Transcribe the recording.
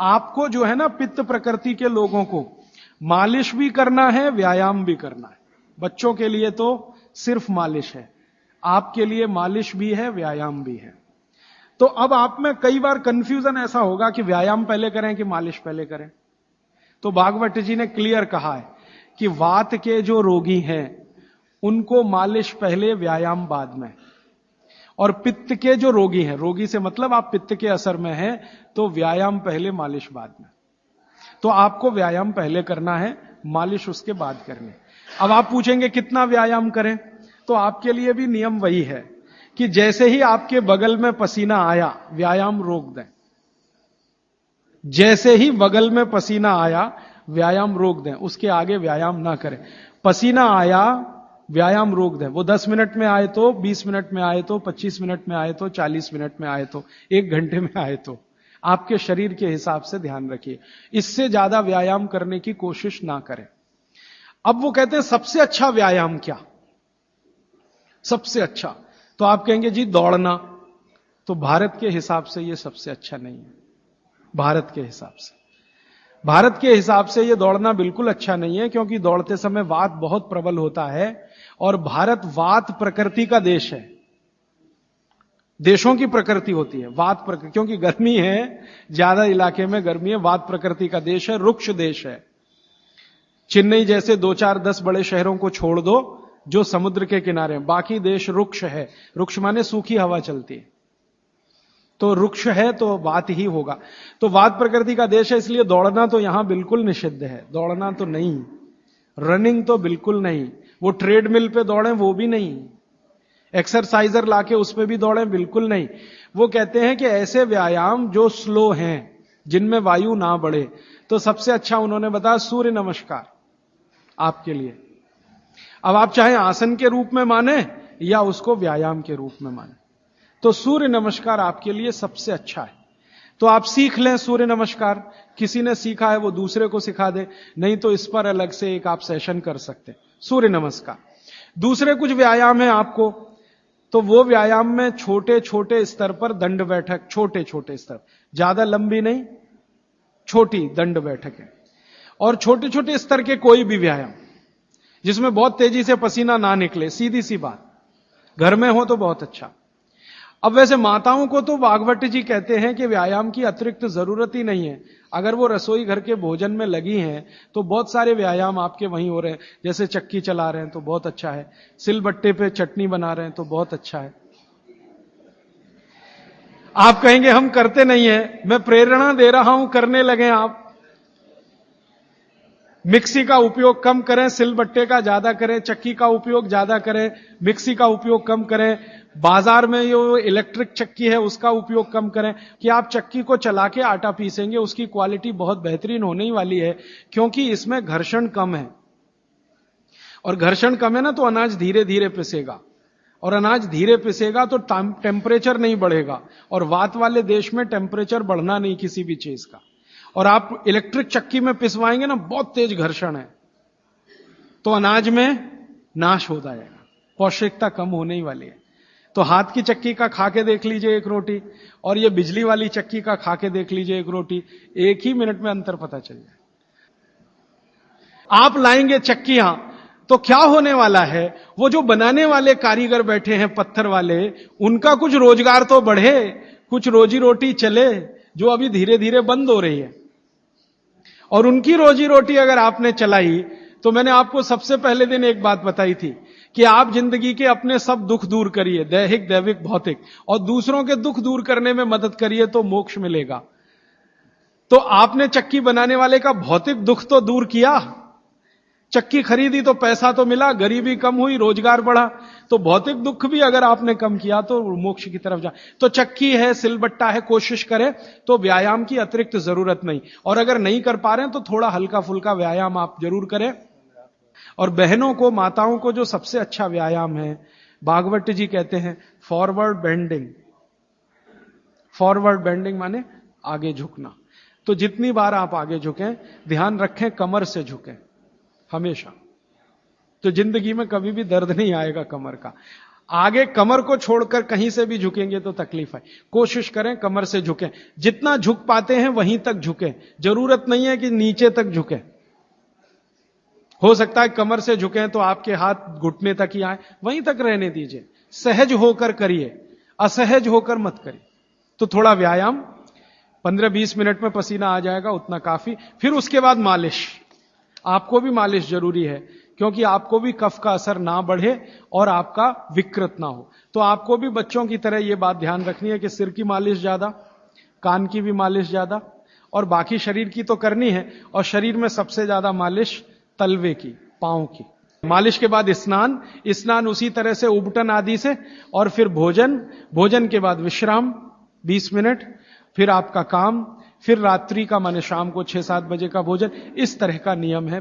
आपको जो है ना, पित्त प्रकृति के लोगों को मालिश भी करना है, व्यायाम भी करना है। बच्चों के लिए तो सिर्फ मालिश है, आपके लिए मालिश भी है, व्यायाम भी है। तो अब आप में कई बार कंफ्यूजन ऐसा होगा कि व्यायाम पहले करें कि मालिश पहले करें। तो भागवत जी ने क्लियर कहा है कि वात के जो रोगी हैं उनको मालिश पहले, व्यायाम बाद में। और पित्त के जो रोगी हैं, रोगी से मतलब आप पित्त के असर में हैं, तो व्यायाम पहले, मालिश बाद में। तो आपको व्यायाम पहले करना है, मालिश उसके बाद करनी। अब आप पूछेंगे कितना व्यायाम करें, तो आपके लिए भी नियम वही है कि जैसे ही आपके बगल में पसीना आया, व्यायाम रोक दें। जैसे ही बगल में पसीना आया, व्यायाम रोक दें, उसके आगे व्यायाम ना करें। पसीना आया, व्यायाम रोक दें। वो 10 मिनट में आए तो, 20 मिनट में आए तो, 25 मिनट में आए तो, 40 मिनट में आए तो, 1 घंटे में आए तो, आपके शरीर के हिसाब से ध्यान रखिए। इससे ज्यादा व्यायाम करने की कोशिश ना करें। अब वो कहते हैं सबसे अच्छा व्यायाम क्या, सबसे अच्छा, तो आप कहेंगे जी दौड़ना। तो भारत के हिसाब से ये सबसे अच्छा नहीं है। भारत के हिसाब से, भारत के हिसाब से ये दौड़ना बिल्कुल अच्छा नहीं है, क्योंकि दौड़ते समय वात बहुत प्रबल होता है और भारत वात प्रकृति का देश है। देशों की प्रकृति होती है वात प्रकृति, क्योंकि गर्मी है, ज्यादा इलाके में गर्मी है, वात प्रकृति का देश है, रुक्ष देश है। चेन्नई जैसे 2-4-10 बड़े शहरों को छोड़ दो जो समुद्र के किनारे हैं, बाकी देश रुक्ष है। रुक्ष माने सूखी हवा चलती है, तो रुक्ष है तो वात ही होगा। तो वात प्रकृति का देश है, इसलिए दौड़ना तो यहां बिल्कुल निषिद्ध है। दौड़ना तो नहीं, रनिंग तो बिल्कुल नहीं, वो ट्रेडमिल पे दौड़ें वो भी नहीं, एक्सरसाइजर लाके उस पे भी दौड़ें बिल्कुल नहीं। वो कहते हैं कि ऐसे व्यायाम जो स्लो हैं, जिनमें वायु ना बढ़े, तो सबसे अच्छा उन्होंने बताया सूर्य नमस्कार आपके लिए। अब आप चाहे आसन के रूप में माने या उसको व्यायाम के रूप में माने, तो सूर्य नमस्कार आपके लिए सबसे अच्छा है। तो आप सीख लें सूर्य नमस्कार, किसी ने सीखा है वो दूसरे को सिखा दे, नहीं तो इस पर अलग से एक आप सेशन कर सकते हैं, सूर्य नमस्कार। दूसरे कुछ व्यायाम है आपको, तो वो व्यायाम में छोटे छोटे स्तर पर दंड बैठक, छोटे छोटे स्तर, ज्यादा लंबी नहीं, छोटी दंड बैठक है। और छोटे छोटे स्तर के कोई भी व्यायाम जिसमें बहुत तेजी से पसीना ना निकले, सीधी सी बात, घर में हो तो बहुत अच्छा। अब वैसे माताओं को तो भागवत जी कहते हैं कि व्यायाम की अतिरिक्त जरूरत ही नहीं है। अगर वो रसोई घर के भोजन में लगी हैं तो बहुत सारे व्यायाम आपके वहीं हो रहे हैं। जैसे चक्की चला रहे हैं तो बहुत अच्छा है, सिलबट्टे पे चटनी बना रहे हैं तो बहुत अच्छा है। आप कहेंगे हम करते नहीं है, मैं प्रेरणा दे रहा हूं, करने लगे आप। मिक्सी का उपयोग कम करें, सिलबट्टे का ज्यादा करें, चक्की का उपयोग ज्यादा करें, मिक्सी का उपयोग कम करें। बाजार में जो इलेक्ट्रिक चक्की है उसका उपयोग कम करें। कि आप चक्की को चला के आटा पीसेंगे, उसकी क्वालिटी बहुत बेहतरीन होने ही वाली है, क्योंकि इसमें घर्षण कम है। और घर्षण कम है ना, तो अनाज धीरे धीरे पिसेगा, और अनाज धीरे पिसेगा तो टेम्परेचर नहीं बढ़ेगा। और वात वाले देश में टेम्परेचर बढ़ना नहीं किसी भी चीज का। और आप इलेक्ट्रिक चक्की में पिसवाएंगे ना, बहुत तेज घर्षण है, तो अनाज में नाश हो जाएगा, पौष्टिकता कम होने ही वाली है। तो हाथ की चक्की का खा के देख लीजिए एक रोटी, और ये बिजली वाली चक्की का खा के देख लीजिए एक रोटी, एक ही मिनट में अंतर पता चल जाए। आप लाएंगे चक्कियां तो क्या होने वाला है, वो जो बनाने वाले कारीगर बैठे हैं पत्थर वाले, उनका कुछ रोजगार तो बढ़े, कुछ रोजी रोटी चले, जो अभी धीरे धीरे बंद हो रही है। और उनकी रोजी रोटी अगर आपने चलाई, तो मैंने आपको सबसे पहले दिन एक बात बताई थी कि आप जिंदगी के अपने सब दुख दूर करिए, दैहिक दैविक भौतिक, और दूसरों के दुख दूर करने में मदद करिए तो मोक्ष मिलेगा। तो आपने चक्की बनाने वाले का भौतिक दुख तो दूर किया, चक्की खरीदी तो पैसा तो मिला, गरीबी कम हुई, रोजगार बढ़ा, तो भौतिक दुख भी अगर आपने कम किया तो मोक्ष की तरफ जा। तो चक्की है, सिलबट्टा है, कोशिश करें तो व्यायाम की अतिरिक्त जरूरत नहीं। और अगर नहीं कर पा रहे हैं तो थोड़ा हल्का फुल्का व्यायाम आप जरूर करें। और बहनों को, माताओं को जो सबसे अच्छा व्यायाम है, भागवत जी कहते हैं फॉरवर्ड बेंडिंग। फॉरवर्ड बेंडिंग माने आगे झुकना। तो जितनी बार आप आगे झुकें, ध्यान रखें कमर से झुकें हमेशा, तो जिंदगी में कभी भी दर्द नहीं आएगा कमर का। आगे कमर को छोड़कर कहीं से भी झुकेंगे तो तकलीफ है। कोशिश करें कमर से झुकें, जितना झुक पाते हैं वहीं तक झुकें, जरूरत नहीं है कि नीचे तक झुकें। हो सकता है कमर से झुकें तो आपके हाथ घुटने तक ही आए, वहीं तक रहने दीजिए। सहज होकर करिए, असहज होकर मत करिए। तो थोड़ा व्यायाम, 15-20 मिनट में पसीना आ जाएगा, उतना काफी। फिर उसके बाद मालिश, आपको भी मालिश जरूरी है, क्योंकि आपको भी कफ का असर ना बढ़े और आपका विकृत ना हो। तो आपको भी बच्चों की तरह यह बात ध्यान रखनी है कि सिर की मालिश ज्यादा, कान की भी मालिश ज्यादा, और बाकी शरीर की तो करनी है। और शरीर में सबसे ज्यादा मालिश तलवे की, पांव की। मालिश के बाद स्नान, स्नान उसी तरह से उबटन आदि से, और फिर भोजन, भोजन के बाद विश्राम 20 मिनट, फिर आपका काम, फिर रात्रि का माने शाम को 6-7 बजे का भोजन। इस तरह का नियम है।